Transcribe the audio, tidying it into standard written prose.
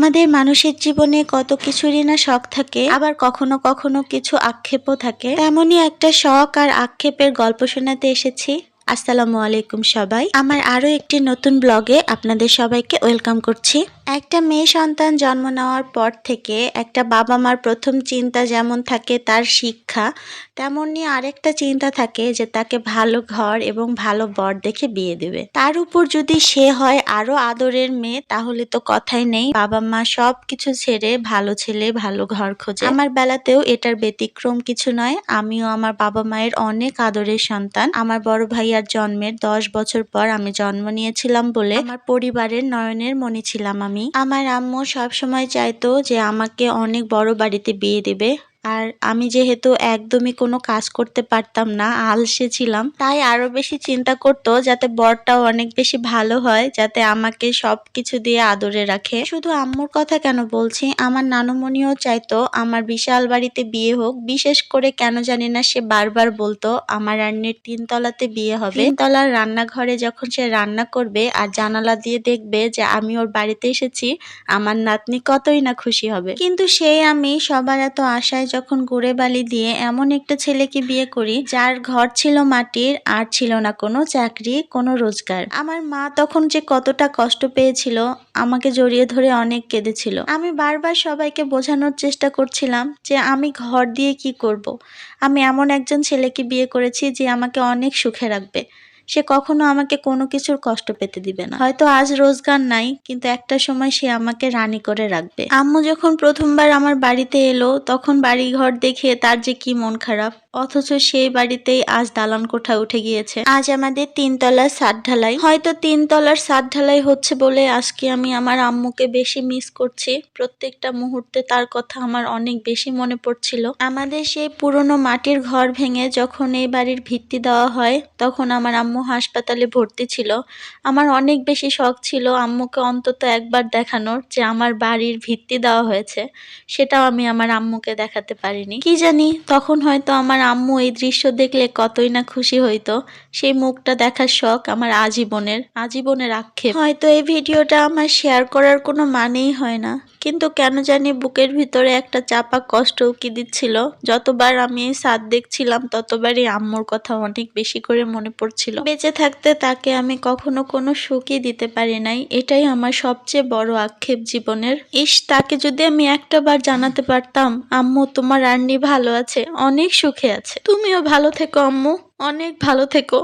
আমাদের মানুষের জীবনে কত কিছুরই না শখ থাকে, আবার কখনো কখনো কিছু আক্ষেপও থাকে। তেমনই একটা শখ আর আক্ষেপের গল্প শোনাতে এসেছি। আসসালামু আলাইকুম সবাই, আমার আরো একটি নতুন ব্লগে আপনাদের সবাইকে ওয়েলকাম করছি। একটা মেয়ে সন্তান জন্ম নেওয়ার পর থেকে একটা বাবা মার প্রথম চিন্তা যেমন থাকে তার শিক্ষা, তেমনি আরেকটা চিন্তা থাকে যে তাকে ভালো ঘর এবং ভালো বর দেখে বিয়ে দেবে। তার উপর যদি সে হয় আরো আদরের মেয়ে, তাহলে তো কথাই নেই, বাবা মা সব কিছু ছেড়ে ভালো ছেলে ভালো ঘর খোঁজে। আমার বেলাতেও এটার ব্যতিক্রম কিছু নয়। আমিও আমার বাবা মায়ের অনেক আদরের সন্তান। আমার বড় ভাইয়ার জন্মের 10 বছর পর আমি জন্ম নিয়েছিলাম বলে আমার পরিবারের নয়নের মণি ছিলাম আমি। আমার আম্মু সবসময় চাইতো যে আমাকে অনেক বড় বাড়িতে বিয়ে দেবে। আর আমি যেহেতু একদমই কোনো কাজ করতে পারতাম না, আলসে ছিলাম, তাই আরো বেশি চিন্তা করতো যাতে বরটাও অনেক বেশি ভালো হয়, যাতে আমাকে সবকিছু দিয়ে আদরে রাখে। শুধু আম্মুর কথা কেন বলছি, আমার নানুমণিও চাইতো আমার বিশাল বাড়িতে বিয়ে হোক। বিশেষ করে কেন জানি না সে বারবার বলতো আমার রান্নির 3 তলাতে বিয়ে হবে। 3 তলার রান্নাঘরে যখন সে রান্না করবে আর জানালা দিয়ে দেখবে যে আমি ওর বাড়িতে এসেছি, আমার নাতনি কতই না খুশি হবে। কিন্তু সেই আমি সবার এত আশায় যখন গুড়ে বালি দিয়ে এমন একটা ছেলেকে বিয়ে করি যার ঘর ছিল মাটির আর ছিল না কোনো চাকরি কোনো রোজগার। আমার মা তখন যে কতটা কষ্ট পেয়েছিল, আমাকে জড়িয়ে ধরে অনেক কেঁদেছিল। আমি বারবার সবাইকে বোঝানোর চেষ্টা করছিলাম যে আমি ঘর দিয়ে কি করব। আমি এমন একজন ছেলেকে বিয়ে করেছি যে আমাকে অনেক সুখে রাখবে। সে কখনো আমাকে কোনো কিছুর কষ্ট পেতে দিবে না। হয়তো আজ রোজগার নাই, কিন্তু একটা সময় সে আমাকে রানী করে রাখবে। আম্মু যখন প্রথমবার আমার বাড়িতে এলো, তখন বাড়ি ঘর দেখে তার যে কি মন খারাপ, অথচ সেই বাড়িতেই আজ দালান কোঠা উঠে গিয়েছে। আজ আমাদের 3 তলার ছাদ ঢালাই। হয়তো 3 তলার ছাদ ঢালাই হচ্ছে বলে আজকে আমি আমার আম্মুকে বেশি মিস করছি। প্রত্যেকটা মুহূর্তে তার কথা আমার অনেক বেশি মনে পড়ছিল। আমাদের সেই পুরনো মাটির ঘর ভেঙে যখন এই বাড়ির ভিত্তি দেওয়া হয়, তখন আমার আম্মু হাসপাতালে ভর্তি ছিল। আমার অনেক বেশি শখ ছিল আম্মুকে অন্তত একবার দেখানোর যে আমার বাড়ির ভিত্তি দেওয়া হয়েছে। সেটাও আমি আমার আম্মুকে দেখাতে পারিনি। কি জানি তখন হয়তো আমার আম্মু এই দৃশ্য দেখলে কতই না খুশি হইতো। সেই মুখটা দেখার শখ আমার আজীবনের আক্ষেপ। হয়তো এই ভিডিওটা আমার শেয়ার করার কোনো মানেই হয় না, কিন্তু কেন জানি বুকের ভিতরে একটা চাপা কষ্ট উকি দিচ্ছিল। যতবার আমি এই ছাদ দেখছিলাম, ততবারই আম্মুর কথা অনেক বেশি করে মনে পড়ছিল। বেঁচে থাকতে তাকে আমি কখনো কোনো সুখই দিতে পারি নাই, এটাই আমার সবচেয়ে বড় আক্ষেপ জীবনের। তাকে যদি আমি একটা বার জানাতে পারতাম, আম্মু তোমার রান্নি ভালো আছে, অনেক সুখে আছে, তুমিও ভালো থেকো আম্মু, অনেক ভালো থেকো।